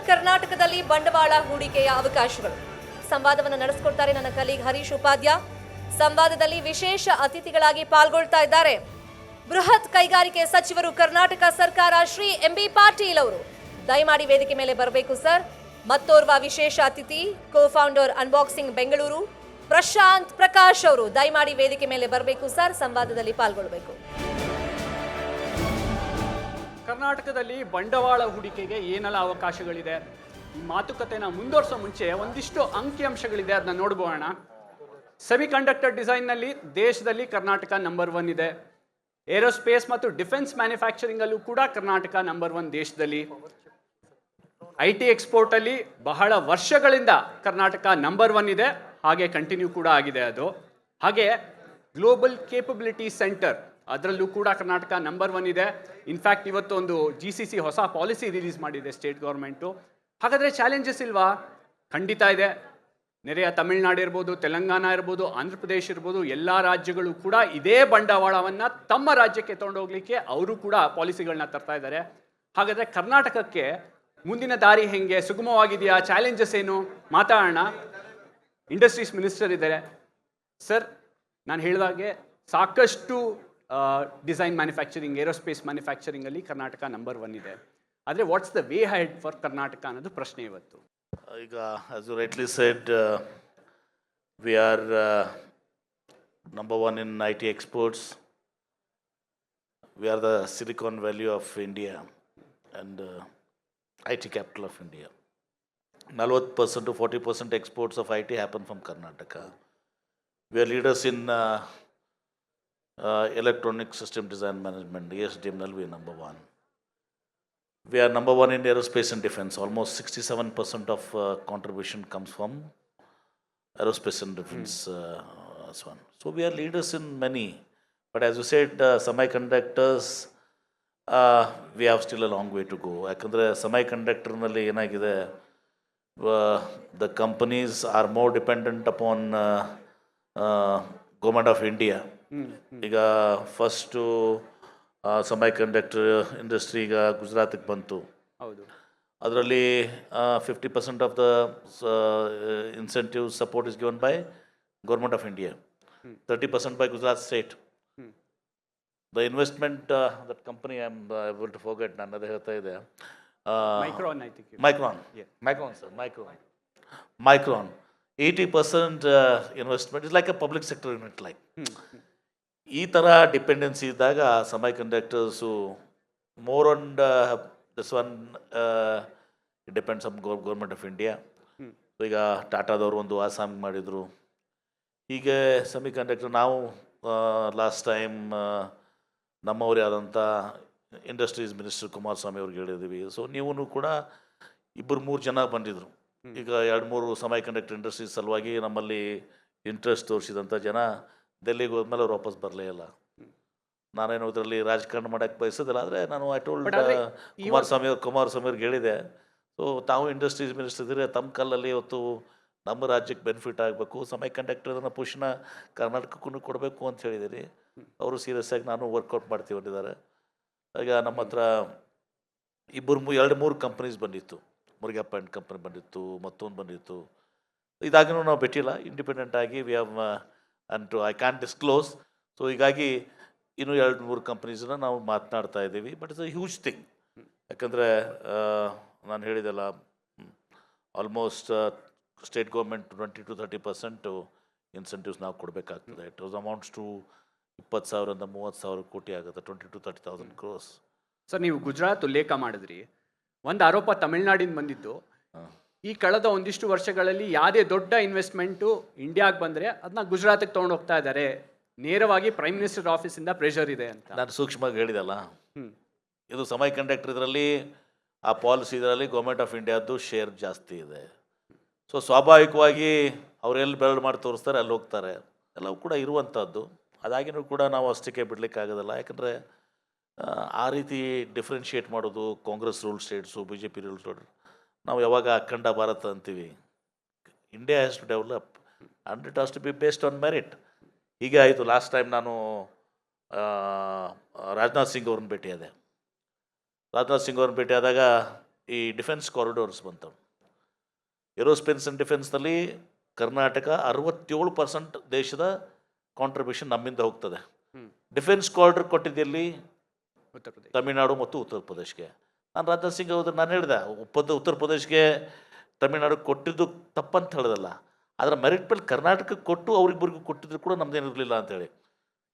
ಕರ್ನಾಟಕದಲ್ಲಿ ಬಂಡವಾಳ ಹೂಡಿಕೆಯ ಅವಕಾಶಗಳು. ಸಂವಾದವನ್ನು ನಡೆಸಿಕೊಡ್ತಾರೆ ನನ್ನ ಕಲೀಗ್ ಹರೀಶ್ ಉಪಾಧ್ಯ. ಸಂವಾದದಲ್ಲಿ ವಿಶೇಷ ಅತಿಥಿಗಳಾಗಿ ಪಾಲ್ಗೊಳ್ತಾ ಇದ್ದಾರೆ ಬೃಹತ್ ಕೈಗಾರಿಕೆ ಸಚಿವರು ಕರ್ನಾಟಕ ಸರ್ಕಾರ ಶ್ರೀ ಎಂಬಿ ಪಾಟೀಲ್ ಅವರು. ದಯಮಾಡಿ ವೇದಿಕೆ ಮೇಲೆ ಬರಬೇಕು ಸರ್. ಮತ್ತೋರ್ವ ವಿಶೇಷ ಅತಿಥಿ ಕೋ-ಫೌಂಡರ್ ಅನ್ಬಾಕ್ಸಿಂಗ್ ಬೆಂಗಳೂರು ಪ್ರಶಾಂತ್ ಪ್ರಕಾಶ್ ಅವರು. ದಯಮಾಡಿ ವೇದಿಕೆ ಮೇಲೆ ಬರಬೇಕು ಸರ್, ಸಂವಾದದಲ್ಲಿ ಪಾಲ್ಗೊಳ್ಳಬೇಕು. ಕರ್ನಾಟಕದಲ್ಲಿ ಬಂಡವಾಳ ಹೂಡಿಕೆಗೆ ಏನೆಲ್ಲ ಅವಕಾಶಗಳಿದೆ, ಈ ಮಾತುಕತೆನ ಮುಂದುವರಿಸೋ ಮುಂಚೆ ಒಂದಿಷ್ಟು ಅಂಕಿಅಂಶಗಳಿದೆ, ಅದನ್ನ ನೋಡ್ಬೋಣ. ಸೆಮಿ ಕಂಡಕ್ಟರ್ ಡಿಸೈನ್ನಲ್ಲಿ ದೇಶದಲ್ಲಿ ಕರ್ನಾಟಕ ನಂಬರ್ 1 ಇದೆ. ಏರೋಸ್ಪೇಸ್ ಮತ್ತು ಡಿಫೆನ್ಸ್ ಮ್ಯಾನುಫ್ಯಾಕ್ಚರಿಂಗ್ ಅಲ್ಲೂ ಕೂಡ ಕರ್ನಾಟಕ ನಂಬರ್ 1 ದೇಶದಲ್ಲಿ. IT ಎಕ್ಸ್ಪೋರ್ಟಲ್ಲಿ ಬಹಳ ವರ್ಷಗಳಿಂದ ಕರ್ನಾಟಕ ನಂಬರ್ 1 ಇದೆ, ಹಾಗೆ ಕಂಟಿನ್ಯೂ ಕೂಡ ಆಗಿದೆ ಅದು. ಹಾಗೆ ಗ್ಲೋಬಲ್ ಕೇಪಬಿಲಿಟಿ ಸೆಂಟರ್ ಅದರಲ್ಲೂ ಕೂಡ ಕರ್ನಾಟಕ ನಂಬರ್ 1 ಇದೆ. ಇನ್ಫ್ಯಾಕ್ಟ್ ಇವತ್ತು ಒಂದು GCC ಹೊಸ ಪಾಲಿಸಿ ರಿಲೀಸ್ ಮಾಡಿದೆ ಸ್ಟೇಟ್ ಗೌರ್ಮೆಂಟು. ಹಾಗಾದರೆ ಚಾಲೆಂಜಸ್ ಇಲ್ವಾ? ಖಂಡಿತ ಇದೆ. ನೆರೆಯ ತಮಿಳುನಾಡು ಇರ್ಬೋದು, ತೆಲಂಗಾಣ ಇರ್ಬೋದು, ಆಂಧ್ರ ಪ್ರದೇಶ ಇರ್ಬೋದು, ಎಲ್ಲ ರಾಜ್ಯಗಳು ಕೂಡ ಇದೇ ಬಂಡವಾಳವನ್ನು ತಮ್ಮ ರಾಜ್ಯಕ್ಕೆ ತೊಗೊಂಡೋಗ್ಲಿಕ್ಕೆ ಅವರು ಕೂಡ ಪಾಲಿಸಿಗಳನ್ನ ತರ್ತಾ ಇದ್ದಾರೆ. ಹಾಗಾದರೆ ಕರ್ನಾಟಕಕ್ಕೆ ಮುಂದಿನ ದಾರಿ ಹೆಂಗೆ, ಸುಗಮವಾಗಿದೆಯಾ, ಚಾಲೆಂಜಸ್ ಏನು ಮಾತಾಡೋಣ. ಇಂಡಸ್ಟ್ರೀಸ್ ಮಿನಿಸ್ಟರ್ ಇದ್ದಾರೆ ಸರ್. ನಾನು ಹೇಳಿದಾಗೆ ಸಾಕಷ್ಟು ಡಿಸೈನ್ ಮ್ಯಾನುಫ್ಯಾಕ್ಚರಿಂಗ್, ಏರೋಸ್ಪೇಸ್ ಮ್ಯಾನುಫ್ಯಾಕ್ಚರಿಂಗಲ್ಲಿ ಕರ್ನಾಟಕ ನಂಬರ್ 1 ಇದೆ. ಆದರೆ what's the way head for Karnataka ಅನ್ನೋದು ಪ್ರಶ್ನೆ ಇವತ್ತು. ಈಗ as you rightly said, we are number 1 in IT exports. We are the Silicon Valley of India and IT capital of India. 40% to 40% exports of IT happen from Karnataka. We are leaders in electronic system design management. ESDM we are number 1. We are number 1 in aerospace and defense. Almost 67% of contribution comes from aerospace and defense. So we are leaders in many. But as you said, semiconductors, we have still a long way to go. Yakandre semiconductor nalli enagide, the companies are more dependent upon government of India. ಈಗ first semiconductor industry ಈಗ ಗುಜರಾತಿಗೆ ಬಂತು. ಹೌದು. ಅದರಲ್ಲಿ 50% of the incentive support is given by government of India, 30% by Gujarat state. The investment that company I am able to forget, ನಾನು ಅದೇ ಹೇಳ್ತಾ ಇದೆ. Micron 80% investment is like a public sector unit. Like ಈ ಥರ ಡಿಪೆಂಡೆನ್ಸಿ ಇದ್ದಾಗ semiconductors more on this one it depends on government of India. ಈಗ ಟಾಟಾದವರು ಒಂದು ಆಸಾಮ್ ಮಾಡಿದರು. ಹೀಗೆ ಸೆಮಿಕಂಡಕ್ಟರ್ ನಾವು ಲಾಸ್ಟ್ ಟೈಮ್ ನಮ್ಮವರೇ ಆದಂಥ ಇಂಡಸ್ಟ್ರೀಸ್ ಮಿನಿಸ್ಟರ್ ಕುಮಾರಸ್ವಾಮಿ ಅವ್ರಿಗೆ ಹೇಳಿದ್ದೀವಿ. ಸೊ ನೀವು ಕೂಡ 2-3 ಜನ ಬಂದಿದ್ದರು. ಈಗ 2-3 ಸೆಮಿಕಂಡಕ್ಟರ್ ಇಂಡಸ್ಟ್ರೀಸ್ ಸಲುವಾಗಿ ನಮ್ಮಲ್ಲಿ ಇಂಟ್ರೆಸ್ಟ್ ತೋರಿಸಿದಂಥ ಜನ ಡೆಲ್ಲಿಗೆ ಹೋದ್ಮೇಲೆ ಅವ್ರು ವಾಪಸ್ ಬರಲೇ ಇಲ್ಲ. ನಾನೇನು ಇದರಲ್ಲಿ ರಾಜಕಾರಣ ಮಾಡೋಕ್ಕೆ ಬಯಸೋದಿಲ್ಲ. ಆದರೆ ನಾನು ಐ ಟೋಲ್ಡ್ ಕುಮಾರಸ್ವಾಮಿ ಅವ್ರಿಗೆ ಹೇಳಿದೆ, ಸೊ ತಾವು ಇಂಡಸ್ಟ್ರೀಸ್ ಮಿನಿಸ್ಟರ್ ಇದ್ದರೆ ತಮ್ಮ ಕಾಲಲ್ಲಿ ಇವತ್ತು ನಮ್ಮ ರಾಜ್ಯಕ್ಕೆ ಬೆನಿಫಿಟ್ ಆಗಬೇಕು, ಸೆಮಿಕಂಡಕ್ಟರ್ನ ಪುಷ್ನ ಕರ್ನಾಟಕಕ್ಕೂ ಕೊಡಬೇಕು ಅಂತ ಹೇಳಿದ್ದೀರಿ. ಅವರು ಸೀರಿಯಸ್ ಆಗಿ ನಾನು ವರ್ಕೌಟ್ ಮಾಡ್ತೀವಿ ಅಂದಿದ್ದಾರೆ. ಈಗ ನಮ್ಮ ಹತ್ರ 2-3 ಕಂಪ್ನೀಸ್ ಬಂದಿತ್ತು. ಮುರುಗಪ್ಪ ಆ್ಯಂಡ್ ಕಂಪ್ನಿ ಬಂದಿತ್ತು, ಮತ್ತೊಂದು ಬಂದಿತ್ತು. ಇದಾಗಿನೂ ನಾವು ಬಿಟ್ಟಿಲ್ಲ, ಇಂಡಿಪೆಂಡೆಂಟ್ ಆಗಿ we have and I can disclose. So ಹೀಗಾಗಿ ಇನ್ನೂ 2-3 ಕಂಪ್ನೀಸನ್ನ ನಾವು ಮಾತನಾಡ್ತಾ ಇದ್ದೀವಿ. But it's a huge thing. ಯಾಕಂದರೆ ನಾನು ಹೇಳಿದೆಲ್ಲ, almost state government 20 to 30% incentives ನಾವು ಕೊಡಬೇಕಾಗ್ತದೆ. It was amounts to 20,000 to 30,000 ಕೋಟಿ ಆಗುತ್ತೆ, 20,000 to 30,000 crores. ಸರ್, ನೀವು ಗುಜರಾತ್ ಉಲ್ಲೇಖ ಮಾಡಿದ್ರಿ. ಒಂದು ಆರೋಪ ತಮಿಳ್ನಾಡಿಂದ ಬಂದಿದ್ದು, ಈ ಕಳೆದ ಒಂದಿಷ್ಟು ವರ್ಷಗಳಲ್ಲಿ ಯಾವುದೇ ದೊಡ್ಡ ಇನ್ವೆಸ್ಟ್ಮೆಂಟು ಇಂಡಿಯಾಗೆ ಬಂದರೆ ಅದನ್ನ ಗುಜರಾತಿಗೆ ತೊಗೊಂಡು ಹೋಗ್ತಾ ಇದ್ದಾರೆ, ನೇರವಾಗಿ ಪ್ರೈಮ್ ಮಿನಿಸ್ಟರ್ ಆಫೀಸಿಂದ ಪ್ರೆಷರ್ ಇದೆ ಅಂತ. ನಾನು ಸೂಕ್ಷ್ಮವಾಗಿ ಹೇಳಿದಲ್ಲ, ಇದು ಸೆಮಿಕಂಡಕ್ಟರ್ ಇದರಲ್ಲಿ ಆ ಪಾಲಿಸಿ ಇದರಲ್ಲಿ ಗೌರ್ಮೆಂಟ್ ಆಫ್ ಇಂಡಿಯಾದ್ದು ಶೇರ್ ಜಾಸ್ತಿ ಇದೆ. ಸೊ ಸ್ವಾಭಾವಿಕವಾಗಿ ಅವರೆಲ್ಲಿ ಬೆರಳು ಮಾಡಿ ತೋರಿಸ್ತಾರೆ ಅಲ್ಲಿ ಹೋಗ್ತಾರೆ, ಎಲ್ಲವೂ ಕೂಡ ಇರುವಂಥದ್ದು. ಅದಾಗಿನೂ ಕೂಡ ನಾವು ಅಷ್ಟಕ್ಕೆ ಬಿಡಲಿಕ್ಕೆ ಆಗೋದಿಲ್ಲ. ಯಾಕಂದರೆ ಆ ರೀತಿ ಡಿಫ್ರೆನ್ಷಿಯೇಟ್ ಮಾಡೋದು, Congress rule states, BJP rule state, ನಾವು ಯಾವಾಗ ಅಖಂಡ ಭಾರತ ಅಂತೀವಿ. India has to develop and it has to be based on merit. ಹೀಗೆ ಆಯಿತು. ಲಾಸ್ಟ್ ಟೈಮ್ ನಾನು ರಾಜನಾಥ್ ಸಿಂಗ್ ಅವ್ರನ್ನ ಭೇಟಿಯಾದೆ. ರಾಜನಾಥ್ ಸಿಂಗ್ ಅವ್ರನ್ನ ಭೇಟಿಯಾದಾಗ ಈ ಡಿಫೆನ್ಸ್ ಕಾರಿಡೋರ್ಸ್ ಬಂತು. ಏರೋಸ್ಪೇಸ್ ಆ್ಯಂಡ್ ಡಿಫೆನ್ಸ್ನಲ್ಲಿ ಕರ್ನಾಟಕ 67% ದೇಶದ ಕಾಂಟ್ರಿಬ್ಯೂಷನ್ ನಮ್ಮಿಂದ ಹೋಗ್ತದೆ. ಡಿಫೆನ್ಸ್ ಕಾರಿಡೋರ್ ಕೊಟ್ಟಿದ್ದೆಲ್ಲಿ? ಉತ್ತರ ಪ್ರದೇಶ. ತಮಿಳುನಾಡು ಮತ್ತು ಉತ್ತರ ಪ್ರದೇಶ್ಗೆ. ನಾನು ರಾಜನಾಥ್ ಸಿಂಗ್ ಅವ್ರದ್ದು ನಾನು ಹೇಳಿದೆ, ಉತ್ತರ ಪ್ರದೇಶ್ಗೆ ತಮಿಳುನಾಡು ಕೊಟ್ಟಿದ್ದು ತಪ್ಪಂತ ಹೇಳೋದಲ್ಲ, ಅದರ ಮೆರಿಟ್ ಮೇಲೆ ಕರ್ನಾಟಕಕ್ಕೆ ಕೊಟ್ಟು ಅವ್ರಿಬ್ಬರಿಗೂ ಕೊಟ್ಟಿದ್ರು ಕೂಡ ನಮ್ದೇನಿರಲಿಲ್ಲ ಅಂತೇಳಿ.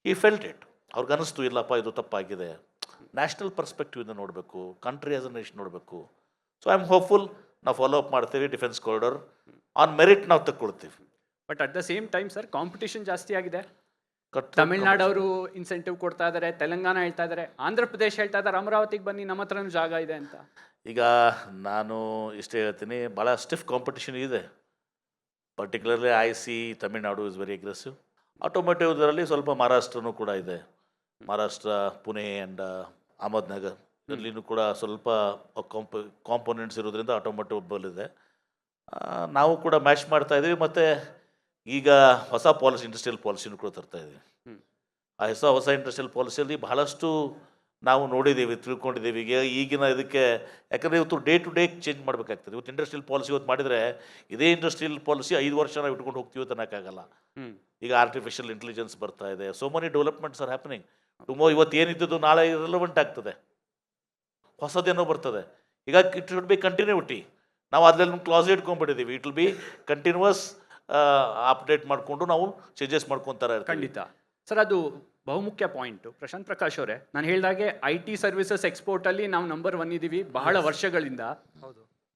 ಈ ಫೆಲ್ಟ್ ಇಟ್, ಅವ್ರಿಗೆ ಅನ್ನಿಸ್ತು ಇಲ್ಲಪ್ಪ ಇದು ತಪ್ಪಾಗಿದೆ. ನ್ಯಾಷನಲ್ ಪರ್ಸ್ಪೆಕ್ಟಿವಿಂದ ನೋಡಬೇಕು, ಕಂಟ್ರಿ ಆಸ್ ಅ ನೇಷನ್ ನೋಡಬೇಕು. ಸೊ ಐ ಆಮ್ ಹೋಪ್ಫುಲ್, ನಾವು ಫಾಲೋ ಅಪ್ ಮಾಡ್ತೀವಿ. ಡಿಫೆನ್ಸ್ ಕಾರಿಡೋರ್ ಆನ್ ಮೆರಿಟ್ ನಾವು ತಗೊಳ್ತೀವಿ. But at the same time sir, competition ಜಾಸ್ತಿ ಆಗಿದೆ. ತಮಿಳ್ನಾಡು ಅವರು ಇನ್ಸೆಂಟಿವ್ ಕೊಡ್ತಾ ಇದ್ದಾರೆ, ತೆಲಂಗಾಣ ಹೇಳ್ತಾ ಇದ್ದಾರೆ, ಆಂಧ್ರ ಪ್ರದೇಶ ಹೇಳ್ತಾ ಇದ್ದಾರೆ ಅಮರಾವತಿಗೆ ಬನ್ನಿ ನಮ್ಮ ಹತ್ರನೂ ಜಾಗ ಇದೆ ಅಂತ. ಈಗ ನಾನು ಇಷ್ಟೇ ಹೇಳ್ತೀನಿ, ಭಾಳ ಸ್ಟಿಫ್ ಕಾಂಪಿಟೇಷನ್ ಇದೆ. Particularly I C Tamil Nadu is very aggressive. Automotive ಇದರಲ್ಲಿ ಸ್ವಲ್ಪ ಮಹಾರಾಷ್ಟ್ರನೂ ಕೂಡ ಇದೆ. ಮಹಾರಾಷ್ಟ್ರ, ಪುಣೆ ಆ್ಯಂಡ್ ಅಹಮದ್ನಗರ್ ಇಲ್ಲಿನೂ ಕೂಡ ಸ್ವಲ್ಪ ಕಾಂಪೋನೆಂಟ್ಸ್ ಇರೋದ್ರಿಂದ ಆಟೋಮೋಟಿವ್ ಬಲ್ಲಿದೆ. ನಾವು ಕೂಡ ಮ್ಯಾಚ್ ಮಾಡ್ತಾ ಇದ್ದೀವಿ. ಮತ್ತು ಈಗ ಹೊಸ ಪಾಲಿಸಿ, ಇಂಡಸ್ಟ್ರಿಯಲ್ ಪಾಲಿಸಿನೂ ಕೂಡ ತರ್ತಾ ಇದ್ದೀವಿ. ಆ ಹೊಸ ಇಂಡಸ್ಟ್ರಿಯಲ್ ಪಾಲಿಸಿಯಲ್ಲಿ ಬಹಳಷ್ಟು ನಾವು ನೋಡಿದ್ದೀವಿ, ತಿಳ್ಕೊಂಡಿದ್ದೀವಿ. ಈಗಿನ ಇದಕ್ಕೆ ಯಾಕಂದರೆ ಇವತ್ತು ಡೇ ಟು ಡೇ ಚೇಂಜ್ ಮಾಡಬೇಕಾಗ್ತದೆ. ಇವತ್ತು ಇಂಡಸ್ಟ್ರಿಯಲ್ ಪಾಲಿಸಿ ಇವತ್ತು ಮಾಡಿದರೆ ಇದೇ ಇಂಡಸ್ಟ್ರಿಯಲ್ ಪಾಲಿಸಿ 5 ವರ್ಷ ನಾವು ಇಟ್ಕೊಂಡು ಹೋಗ್ತೀವಿ ಅನ್ನೋಕ್ಕಾಗಲ್ಲ. ಈಗ ಆರ್ಟಿಫಿಷಿಯಲ್ ಇಂಟೆಲಿಜೆನ್ಸ್ ಬರ್ತಾ ಇದೆ, so many developments are happening. ಇವತ್ತು ಏನಿದ್ದದ್ದು ನಾಳೆ ರಿಲೆವೆಂಟ್ ಆಗ್ತದೆ, ಹೊಸದೇನೋ ಬರ್ತದೆ. ಈಗ ಇಟ್ ಶುಡ್ ಬಿ ಕಂಟಿನ್ಯೂಟಿ. ನಾವು ಅದರಲ್ಲಿ ಕ್ಲಾಸ್ ಇಟ್ಕೊಂಡ್ಬಿಟ್ಟಿದ್ದೀವಿ. It will be continuous update ಮಾಡಿಕೊಂಡು ನಾವು ಚೇಂಜಸ್ ಮಾಡ್ಕೊತಾರೆ. ಖಂಡಿತ ಸರ್, ಅದು ಬಹುಮುಖ್ಯ ಪಾಯಿಂಟು. ಪ್ರಶಾಂತ್ ಪ್ರಕಾಶ್ ಅವರೇ, ನಾನು ಹೇಳಿದಾಗೆ IT ಸರ್ವಿಸಸ್ ಎಕ್ಸ್ಪೋರ್ಟಲ್ಲಿ ನಾವು ನಂಬರ್ 1 ಇದ್ದೀವಿ ಬಹಳ ವರ್ಷಗಳಿಂದ.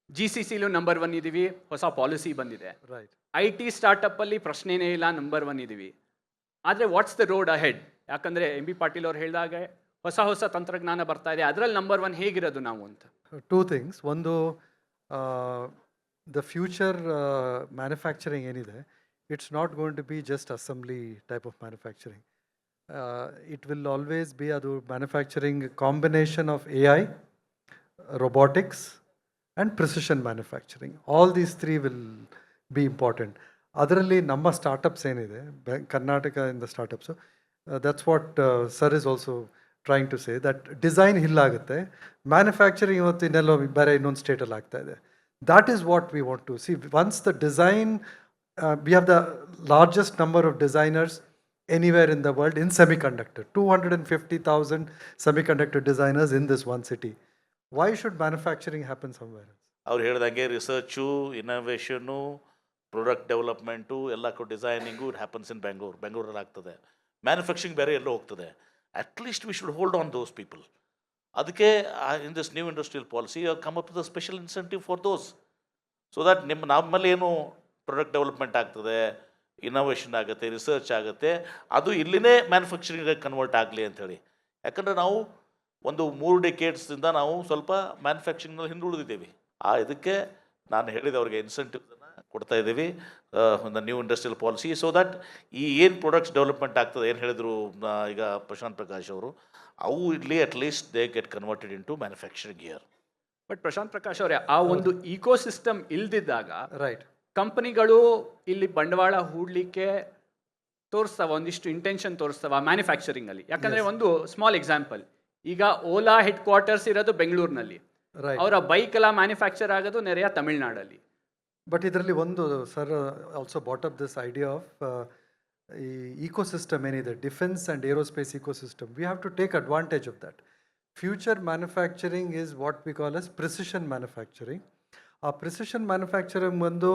GCCಲೂ ನಂಬರ್ 1 ಇದ್ದೀವಿ, ಹೊಸ ಪಾಲಿಸಿ ಬಂದಿದೆ. IT ಸ್ಟಾರ್ಟಪ್ಪಲ್ಲಿ ಪ್ರಶ್ನೆನೇ ಇಲ್ಲ, ನಂಬರ್ 1 ಇದ್ದೀವಿ. ಆದರೆ ವಾಟ್ಸ್ ದ ರೋಡ್ ಅಹೆಡ್? ಯಾಕಂದರೆ MB ಪಾಟೀಲ್ ಅವ್ರು ಹೇಳಿದಾಗೆ ಹೊಸ ತಂತ್ರಜ್ಞಾನ ಬರ್ತಾ ಇದೆ, ಅದರಲ್ಲಿ ನಂಬರ್ 1 ಹೇಗಿರೋದು ನಾವು ಅಂತ. 2 things. ಒಂದು, the future manufacturing ಏನಿದೆ, it's not going to be just assembly type of manufacturing. It will always be adu manufacturing combination of AI, robotics and precision manufacturing. All these 3 will be important. Adaralli namma startups ಏನಿದೆ, Karnataka in the startups, that's what sir is also trying to say, that design hillagutte, manufacturing ಇವತ್ತು ಇನ್ನೆಲ್ಲೋ ಬೇರೆ ಇನ್ನೊಂದು ಸ್ಟೇಟಲ್ಲಿ ಆಗ್ತಾ ಇದೆ. That is what we want to see. Once the design, we have the largest number of designers anywhere in the world in semiconductor, 250,000 semiconductor designers in this one city. Why should manufacturing happen somewhere else? ಅವ್ರು ಹೇಳ್ದಂಗೆ research, innovation, product development, ಎಲ್ಲ designing it happens in ಬೆಂಗಳೂರಲ್ಲಿ ಆಗ್ತದೆ. Manufacturing ಬೇರೆ ಎಲ್ಲೋ ಹೋಗ್ತದೆ. At least we should hold on those people. ಅದಕ್ಕೆ in this new industrial policy come up with a special incentive for those, so that ನಮ್ಮಲ್ಲಿ ಏನು product development ಆಗ್ತದೆ, ಇನೋವೇಷನ್ ಆಗುತ್ತೆ, ರಿಸರ್ಚ್ ಆಗುತ್ತೆ, ಅದು ಇಲ್ಲಿನೇ ಮ್ಯಾನುಫ್ಯಾಕ್ಚರಿಂಗ್ ಕನ್ವರ್ಟ್ ಆಗಲಿ ಅಂಥೇಳಿ. ಯಾಕಂದರೆ ನಾವು ಒಂದು 3 ಡೆಕೇಡ್ಸಿಂದ ನಾವು ಸ್ವಲ್ಪ ಮ್ಯಾನುಫ್ಯಾಕ್ಚರಿಂಗ್ನಲ್ಲಿ ಹಿಂದುಳಿದಿದ್ದೀವಿ. ಇದಕ್ಕೆ ನಾನು ಹೇಳಿದೆ ಅವ್ರಿಗೆ ಇನ್ಸೆಂಟಿವ್ಸನ್ನು ಕೊಡ್ತಾ ಇದ್ದೀವಿ, ಒಂದು new industrial policy, so that ಈ ಏನು ಪ್ರಾಡಕ್ಟ್ಸ್ ಡೆವಲಪ್ಮೆಂಟ್ ಆಗ್ತದೆ, ಏನು ಹೇಳಿದರು ಈಗ ಪ್ರಶಾಂತ್ ಪ್ರಕಾಶ್ ಅವರು, ಅವು ಇಲ್ಲಿ at least they get converted into manufacturing year. But Prashant Prakash ಅವರೇ, ಆ ಒಂದು ಇಕೋಸಿಸ್ಟಮ್ ಇಲ್ದಿದ್ದಾಗ Right. ಕಂಪನಿಗಳು ಇಲ್ಲಿ ಬಂಡವಾಳ ಹೂಡಲಿಕ್ಕೆ ತೋರಿಸ್ತಾವ, ಒಂದಿಷ್ಟು ಇಂಟೆನ್ಷನ್ ತೋರಿಸ್ತಾವ ಮ್ಯಾನುಫ್ಯಾಕ್ಚರಿಂಗ್ ಅಲ್ಲಿ. ಯಾಕಂದ್ರೆ ಒಂದು ಸ್ಮಾಲ್ ಎಕ್ಸಾಂಪಲ್, ಈಗ ಓಲಾ ಹೆಡ್ ಕ್ವಾರ್ಟರ್ಸ್ ಇರೋದು ಬೆಂಗಳೂರಿನಲ್ಲಿ, Right. ಅವರ ಬೈಕ್ ಎಲ್ಲ ಮ್ಯಾನುಫ್ಯಾಕ್ಚರ್ ಆಗೋದು ನೆರೆಯ ತಮಿಳ್ನಾಡಲ್ಲಿ. ಬಟ್ ಇದರಲ್ಲಿ ಒಂದು, sir also brought up this idea of ಈ ಇಕೋಸಿಸ್ಟಮ್ ಏನಿದೆ, defence and aerospace ecosystem, we have to take advantage of that. Future manufacturing is what we call as precision manufacturing. ಆ precision manufacturing ಬಂದು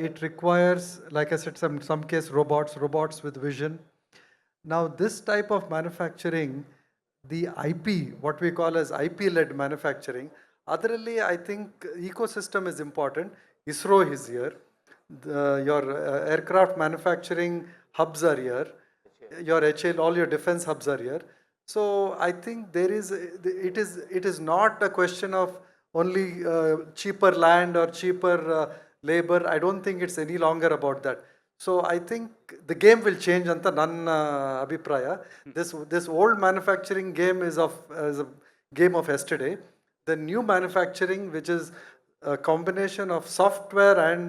it requires, like I said, some case robots with vision. Now this type of manufacturing, the IP, what we call as IP-led manufacturing, ಅದರಲ್ಲಿ I think ecosystem is important. ISRO is here, your aircraft manufacturing hubs are here, your HAL, all your defense hubs are here. So I think it is not a question of only cheaper land or cheaper labor. I don't think it's any longer about that. So I think the game will change anta nanna abhipraya. This old manufacturing game is a game of yesterday. The new manufacturing, which is a combination of software and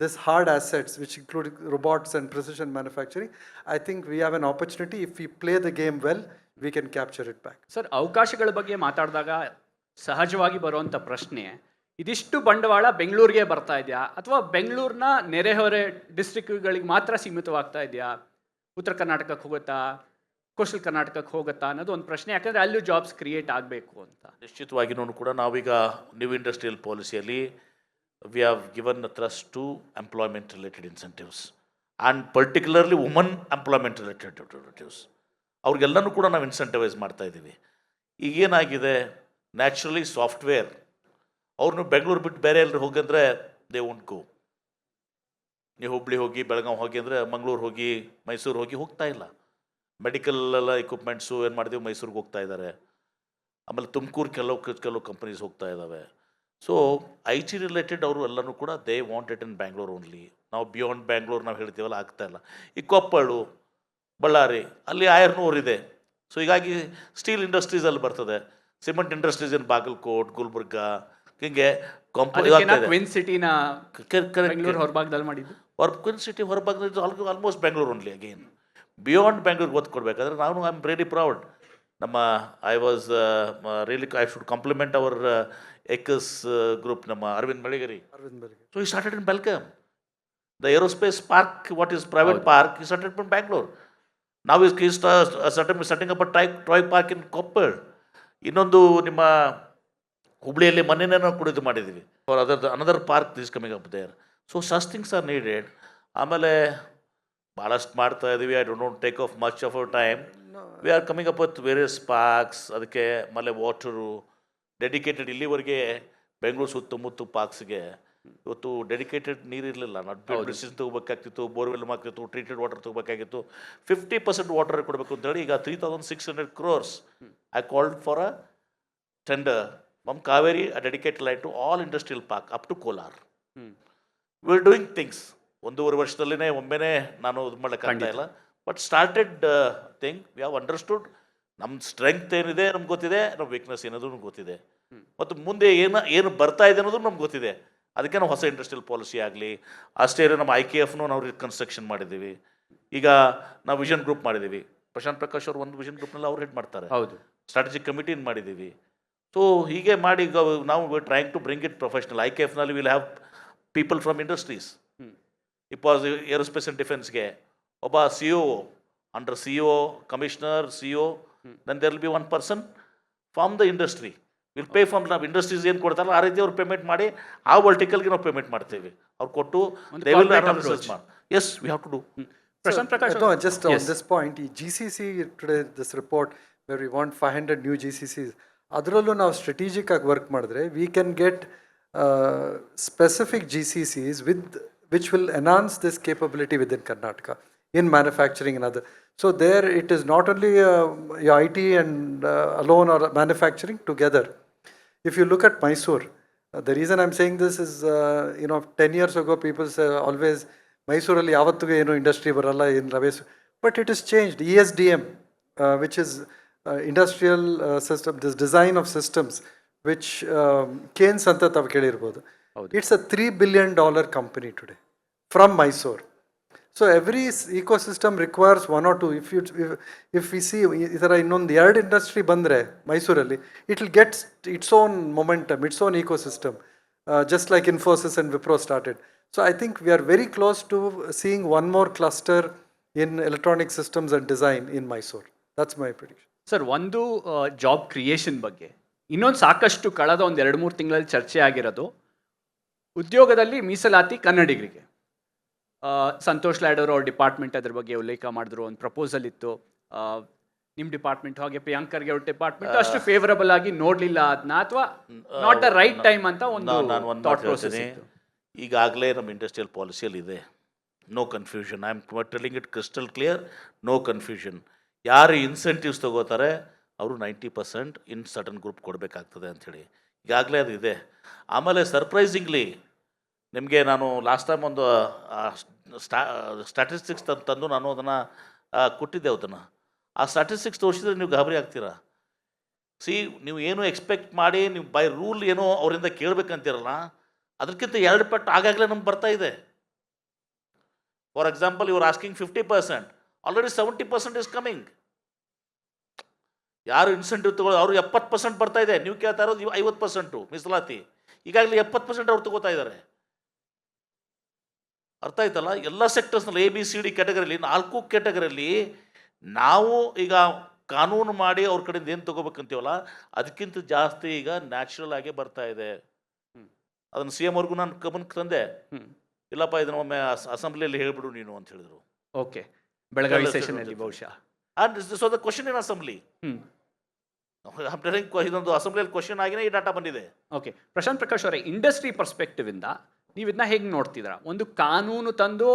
this hard assets, which include robots and precision manufacturing, I think we have an opportunity. If we play the game well, we can capture it back. Sir, ಅವಕಾಶಗಳ ಬಗ್ಗೆ ಮಾತಾಡಿದಾಗ ಸಹಜವಾಗಿ ಬರುವಂಥ ಪ್ರಶ್ನೆ, ಇದಿಷ್ಟು ಬಂಡವಾಳ ಬೆಂಗಳೂರಿಗೆ ಬರ್ತಾ ಇದೆಯಾ ಅಥವಾ ಬೆಂಗಳೂರಿನ ನೆರೆಹೊರೆ ಡಿಸ್ಟ್ರಿಕ್ಟ್ಗಳಿಗೆ ಮಾತ್ರ ಸೀಮಿತವಾಗ್ತಾ ಇದೆಯಾ? ಉತ್ತರ ಕರ್ನಾಟಕಕ್ಕೆ ಹೋಗುತ್ತಾ, ಕೋಸ್ಟಲ್ ಕರ್ನಾಟಕಕ್ಕೆ ಹೋಗುತ್ತಾ ಅನ್ನೋದು ಒಂದು ಪ್ರಶ್ನೆ. ಯಾಕಂದರೆ ಅಲ್ಲೂ ಜಾಬ್ಸ್ ಕ್ರಿಯೇಟ್ ಆಗಬೇಕು ಅಂತ. ನಿಶ್ಚಿತವಾಗಿಯೂ ಕೂಡ ನಾವೀಗ ನ್ಯೂ ಇಂಡಸ್ಟ್ರಿಯಲ್ ಪಾಲಿಸಿಯಲ್ಲಿ we have given a thrust to employment related incentives and particularly woman employment related incentives. ಅವ್ರಿಗೆಲ್ಲನೂ ಕೂಡ ನಾವು ಇನ್ಸೆಂಟಿವೈಸ್ ಮಾಡ್ತಾ ಇದ್ದೀವಿ. ಈಗೇನಾಗಿದೆ, ನ್ಯಾಚುರಲಿ ಸಾಫ್ಟ್ವೇರ್ ಅವ್ರನ್ನ ಬೆಂಗಳೂರು ಬಿಟ್ಟು ಬೇರೆ ಎಲ್ಲರೂ ಹೋಗಂದ್ರೆ ದೇ ವೋಂಟ್ ಗೋ. ನೀವು ಹುಬ್ಳಿ ಹೋಗಿ, ಬೆಳಗಾವಿ ಹೋಗಿ ಅಂದರೆ ಮಂಗಳೂರು ಹೋಗಿ, ಮೈಸೂರು ಹೋಗಿ ಹೋಗ್ತಾ ಇಲ್ಲ. ಮೆಡಿಕಲ್ ಎಲ್ಲ ಇಕ್ವಿಪ್ಮೆಂಟ್ಸು ಏನು ಮಾಡಿದೀವಿ, ಮೈಸೂರಿಗೆ ಹೋಗ್ತಾ ಇದ್ದಾರೆ. ಆಮೇಲೆ ತುಮಕೂರು ಕೆಲವು ಕಂಪ್ನೀಸ್ ಹೋಗ್ತಾ ಇದ್ದಾವೆ. ಸೊ ಐ ಟಿ ರಿಲೇಟೆಡ್ ಅವರು ಎಲ್ಲನೂ ಕೂಡ they want it in Bangalore only. ನಾವು ಬಿಯಾಂಡ್ ಬ್ಯಾಂಗ್ಳೂರ್ ನಾವು ಹೇಳ್ತೀವಲ್ಲ, ಆಗ್ತಾ ಇಲ್ಲ. ಈ ಕೊಪ್ಪಳು, ಬಳ್ಳಾರಿ ಅಲ್ಲಿ ಇದೆ. ಸೊ ಹೀಗಾಗಿ ಸ್ಟೀಲ್ ಇಂಡಸ್ಟ್ರೀಸ್ ಅಲ್ಲಿ ಬರ್ತದೆ, cement industries in Bagalkot, Gulbarga, ಹಿಂಗೆ ಕ್ವಿನ್ ಸಿಟಿನ ಬೆಂಗಳೂರು ಹೊರಭಾಗದಲ್ಲಿ ಮಾಡಿದ್ದು. ಕ್ವಿನ್ ಸಿಟಿ ಹೊರಭಾಗದಲ್ಲಿ almost Bangalore only. Again beyond ಬ್ಯಾಂಗ್ಳೂರ್ಗೆ ಒತ್ತು ಕೊಡಬೇಕಾದ್ರೆ ನಾನು ಐ ಆಮ್ ವೆರಿ ಪ್ರೌಡ್. ನಮ್ಮ I was really I should compliment our Aequs group, ನಮ್ಮ Arvind Maligeri. So he started in Belgaum. The aerospace park, what is private park, he started in Bangalore. ನಾವು setting up toy park in Koppal. ಇನ್ನೊಂದು ನಿಮ್ಮ ಹುಬ್ಳಿಯಲ್ಲಿ ಮೊನ್ನೆನೇ ನಾವು ಕೂಡ ಇದು ಮಾಡಿದ್ದೀವಿ. Another park this coming up there. So such things are needed. ಆಮೇಲೆ ಭಾಳಷ್ಟು ಮಾಡ್ತಾ ಇದ್ದೀವಿ. I don't take of much of our time. We are coming up with various parks. ಅದಕ್ಕೆ ಆಮೇಲೆ ವಾಟರು ಡೆಡಿಕೇಟೆಡ್. ಇಲ್ಲಿವರೆಗೆ ಬೆಂಗಳೂರು ಸುತ್ತಮುತ್ತ ಪಾರ್ಕ್ಸ್ಗೆ ಇವತ್ತು ಡೆಡಿಕೇಟೆಡ್ ನೀರಿರಲಿಲ್ಲ. ಮೆಡಿಸಿನ್ ತೊಗೋಬೇಕಾಗ್ತಿತ್ತು, ಬೋರ್ವೆಲ್ ಮಾಡ್ತಿತ್ತು, ಟ್ರೀಟೆಡ್ ವಾಟರ್ ತೊಗೋಬೇಕಾಗಿತ್ತು. 50% ವಾಟರ್ ಕೊಡಬೇಕು ಅಂತೇಳಿ ಈಗ 3,600 crores I called for a tender from Cauvery, a dedicated line to all industrial park up to Kolar. We are doing things. 1.5 ವರ್ಷದಲ್ಲೇ ಒಮ್ಮೆನೇ ನಾನು ಇದು ಮಾಡೋಕ್ಕಾಗ್ತಾ ಇಲ್ಲ. But started thing we have understood. ನಮ್ಮ ಸ್ಟ್ರೆಂಗ್ತ್ ಏನಿದೆ ನಮ್ಗೆ ಗೊತ್ತಿದೆ, ನಮ್ಮ ವೀಕ್ನೆಸ್ ಏನದು ನಮ್ಗೆ ಗೊತ್ತಿದೆ, ಮತ್ತು ಮುಂದೆ ಏನು ಬರ್ತಾ ಇದೆ ಅನ್ನೋದು ನಮ್ಗೆ ಗೊತ್ತಿದೆ. ಅದಕ್ಕೆ ನಾವು ಹೊಸ ಇಂಡಸ್ಟ್ರಿಯಲ್ ಪಾಲಿಸಿ ಆಗಲಿ ಅಷ್ಟೇ. ನಮ್ಮ IKFನೂ ನಾವು ರಿಕನ್ಸ್ಟ್ರಕ್ಷನ್ ಮಾಡಿದ್ದೀವಿ. ಈಗ ನಾವು ವಿಷನ್ ಗ್ರೂಪ್ ಮಾಡಿದ್ದೀವಿ. ಪ್ರಶಾಂತ್ ಪ್ರಕಾಶ್ ಅವರು ಒಂದು ವಿಷನ್ ಗ್ರೂಪ್ನಲ್ಲಿ ಅವ್ರು ಹೆಡ್ ಮಾಡ್ತಾರೆ. ಹೌದು. ಸ್ಟ್ರಾಟಜಿಕ್ ಕಮಿಟಿನ ಮಾಡಿದ್ದೀವಿ. ಸೊ ಹೀಗೆ ಮಾಡಿ ನಾವು trying to bring it professional. IKFನಲ್ಲಿ will have people from industries. ಇಪಾಸ್ ಏರೋಸ್ಪೇಸ್ ಆ್ಯಂಡ್ ಡಿಫೆನ್ಸ್ಗೆ ಒಬ್ಬ CEO, under CEO, commissioner, CEO, then there will be 1 person from the industry. Will pay from ನಾವು ಇಂಡಸ್ಟ್ರೀಸ್ ಏನು ಕೊಡ್ತಾರಲ್ಲ ಆ ರೀತಿ ಅವ್ರು ಪೇಮೆಂಟ್ ಮಾಡಿ ಆ ವರ್ಟಿಕಲ್ಗೆ ನಾವು ಪೇಮೆಂಟ್ ಮಾಡ್ತೇವೆ. ಅವ್ರು ಕೊಟ್ಟು ದೇ ವಿಲ್ ಅನಾಲಿಸಿಸ್ ಮಾಡಿ. Yes, we have to do. Prashant Prakash, no, just on this point, ಈ GCC today, this report where we want 500 new GCCs, ಅದರಲ್ಲೂ ನಾವು ಸ್ಟ್ರಾಟಜಿಕ್ ಆಗಿ ವರ್ಕ್ ಮಾಡಿದ್ರೆ we can get specific GCCs which will enhance this capability within Karnataka in manufacturing and other. So there it is not only IT and alone or manufacturing together. If you look at Mysore, the reason I'm saying this is, 10 years ago people say always Mysore alli yavattuge eno industry baralla in ravesu, but it has changed. ESDM, which is industrial system, this design of systems, which Kane Santa tav kelirbodu. It's a $3 billion company today from Mysore. So every ecosystem requires one or two. If we see idara innondu ಎರಡು industry ಬಂದ್ರೆ ಮೈಸೂರಲ್ಲಿ, it will get its own momentum, its own ecosystem, just like Infosys and Wipro started. So I think we are very close to seeing one more cluster in electronic systems and design in Mysore. That's my prediction. Sir, ಒಂದು job creation ಬಗ್ಗೆ ಇನ್ನೊಂದು ಸಾಕಷ್ಟು ಕಳೆದ ಒಂದು 2-3 ತಿಂಗಳಲ್ಲಿ ಚರ್ಚೆ ಆಗಿರೋದು ಉದ್ಯೋಗದಲ್ಲಿ ಮೀಸಲಾತಿ ಕನ್ನಡಿಗರಿಗೆ. ಸಂತೋಷ್ ಲಾಡ್ ಅವರು ಅವ್ರ ಡಿಪಾರ್ಟ್ಮೆಂಟ್ ಅದ್ರ ಬಗ್ಗೆ ಉಲ್ಲೇಖ ಮಾಡಿದ್ರು. ಒಂದು ಪ್ರಪೋಸಲ್ ಇತ್ತು. ನಿಮ್ಮ ಡಿಪಾರ್ಟ್ಮೆಂಟ್ ಹಾಗೆ ಪ್ರಿಯಾಂಕರ್ಗೆ ಅವ್ರ ಡಿಪಾರ್ಟ್ಮೆಂಟ್ ಅಷ್ಟು ಫೇವರಬಲ್ ಆಗಿ ನೋಡಲಿಲ್ಲ ಅದನ್ನ, ಅಥವಾ ನಾಟ್ ದ ರೈಟ್ ಟೈಮ್ ಅಂತ ಒಂದು ಥಾಟ್ ಪ್ರೋಸೆಸ್ ಇತ್ತು. ಈಗಾಗಲೇ ನಮ್ಮ ಇಂಡಸ್ಟ್ರಿಯಲ್ ಪಾಲಿಸಿಯಲ್ಲಿ ಇದೆ. No confusion. I am telling it crystal clear. No confusion. ಯಾರು ಇನ್ಸೆಂಟಿವ್ಸ್ ತಗೋತಾರೆ ಅವರು 90% ಇನ್ ಸರ್ಟನ್ ಗ್ರೂಪ್ ಕೊಡಬೇಕಾಗ್ತದೆ ಅಂಥೇಳಿ ಈಗಾಗಲೇ ಅದು ಇದೆ. ಆಮೇಲೆ ಸರ್ಪ್ರೈಸಿಂಗ್ಲಿ ನಿಮಗೆ ನಾನು ಲಾಸ್ಟ್ ಟೈಮ್ ಒಂದು ಸ್ಟ್ಯಾಟಿಸ್ಟಿಕ್ಸ್ ತಂದು ನಾನು ಅದನ್ನು ಕೊಟ್ಟಿದ್ದೆ. ಅದನ್ನು ಆ ಸ್ಟ್ಯಾಟಿಸ್ಟಿಕ್ಸ್ ತೋರಿಸಿದ್ರೆ ನೀವು ಗಾಬರಿ ಆಗ್ತೀರಾ. ನೀವು ಏನು ಎಕ್ಸ್ಪೆಕ್ಟ್ ಮಾಡಿ ನೀವು ಬೈ ರೂಲ್ ಏನೋ ಅವರಿಂದ ಕೇಳಬೇಕಂತೀರಲ್ಲ, ಅದಕ್ಕಿಂತ 2 ಪಟ್ಟು ಆಗಾಗಲೇ ನಮ್ಗೆ ಬರ್ತಾ ಇದೆ. ಫಾರ್ ಎಕ್ಸಾಂಪಲ್, ಇವ್ರು ಆಸ್ಕಿಂಗ್ 50%, ಆಲ್ರೆಡಿ 70% ಇಸ್ ಕಮಿಂಗ್. ಯಾರು ಇನ್ಸೆಂಟಿವ್ ತಗೊಳ್ಳೋ ಅವರು 70% ಬರ್ತಾ ಇದೆ, ನೀವು ಕೇಳ್ತಾ ಇರೋದು 50% ಮೀಸಲಾತಿ. ಈಗಾಗಲೇ 70% ಅವ್ರು ತಗೋತಾ ಇದ್ದಾರೆ. ಅರ್ಥ ಆಯ್ತಲ್ಲ? ಎಲ್ಲ ಸೆಕ್ಟರ್ಸ್ನಲ್ಲಿ ABCD ಕ್ಯಾಟಗರಿಯಲ್ಲಿ 4 ಕ್ಯಾಟಗರಿಯಲ್ಲಿ ನಾವು ಈಗ ಕಾನೂನು ಮಾಡಿ ಅವ್ರ ಕಡೆಯಿಂದ ಏನು ತಗೋಬೇಕಂತೀವಲ್ಲ ಅದಕ್ಕಿಂತ ಜಾಸ್ತಿ ಈಗ ನ್ಯಾಚುರಲ್ ಆಗೇ ಬರ್ತಾ ಇದೆ. ಅದನ್ನು CM ಅವ್ರಿಗೂ ನಾನು ಗಮನಕ್ಕೆ ತಂದೆ. ಇಲ್ಲಪ್ಪ ಇದನ್ನ ಒಮ್ಮೆ ಅಸೆಂಬ್ಲಿಯಲ್ಲಿ ಹೇಳ್ಬಿಡು ನೀನು ಅಂತ ಹೇಳಿದ್ರು. ಓಕೆ, ಬೆಳಗಾವಿ ಸೆಷನಲ್ಲಿ ಬಹುಶಃ. And so the question in assembly. I'm telling ಇದೊಂದು ಅಸೆಂಬ್ಲಿಯಲ್ಲಿ ಕ್ವಶನ್ ಆಗಿನೇ ಈ ಡಾಟಾ ಬಂದಿದೆ. ಓಕೆ, ಪ್ರಶಾಂತ್ ಪ್ರಕಾಶ್ ಅವರೇ, ಇಂಡಸ್ಟ್ರಿ ಪರ್ಸ್ಪೆಕ್ಟಿವ್ ಇಂದ ನೀವು ಇದನ್ನ ಹೇಗೆ ನೋಡ್ತಿದ್ದೀರಾ? ಒಂದು ಕಾನೂನು ತಂದು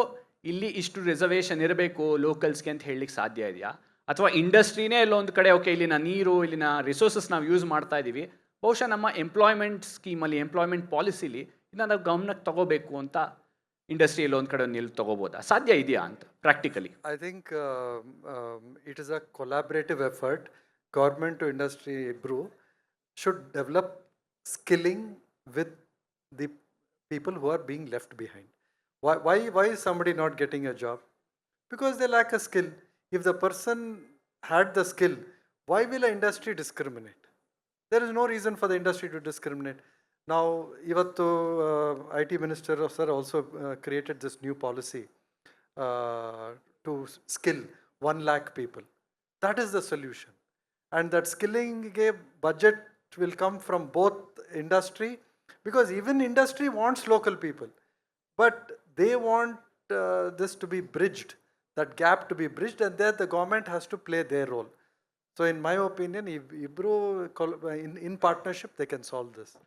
ಇಲ್ಲಿ ಇಷ್ಟು ರಿಸರ್ವೇಷನ್ ಇರಬೇಕು ಲೋಕಲ್ಸ್ಗೆ ಅಂತ ಹೇಳಲಿಕ್ಕೆ ಸಾಧ್ಯ ಇದೆಯಾ? ಅಥವಾ ಇಂಡಸ್ಟ್ರಿನೇ ಎಲ್ಲೋ ಒಂದು ಕಡೆ ಓಕೆ ಇಲ್ಲಿನ ನೀರು ಇಲ್ಲಿನ ರಿಸೋರ್ಸಸ್ ನಾವು ಯೂಸ್ ಮಾಡ್ತಾ ಇದ್ದೀವಿ, ಬಹುಶಃ ನಮ್ಮ ಎಂಪ್ಲಾಯ್ಮೆಂಟ್ ಸ್ಕೀಮಲ್ಲಿ ಎಂಪ್ಲಾಯ್ಮೆಂಟ್ ಪಾಲಿಸಿಲಿ ಇದನ್ನ ನಾವು ಗಮನಕ್ಕೆ ತಗೋಬೇಕು ಅಂತ ಇಂಡಸ್ಟ್ರಿ ಎಲ್ಲೋ ಒಂದು ಕಡೆ ನಿಲ್ಲು ತಗೋಬೋದಾ? ಸಾಧ್ಯ ಇದೆಯಾ ಅಂತ practically? I think it is a collaborative effort. Government to industry IBRU should develop skilling with the people who are being left behind. Why is somebody not getting a job? Because they lack a skill. If the person had the skill, why will an industry discriminate? There is no reason for the industry to discriminate. Now, ivattu IT Minister sir also created this new policy to skill 1 lakh people. That is the solution. And that skilling budget will come from both industry, because even industry wants local people, but they want this to be bridged, that gap to be bridged, and there the government has to play their role. So in my opinion, if IBRU in partnership, they can solve this.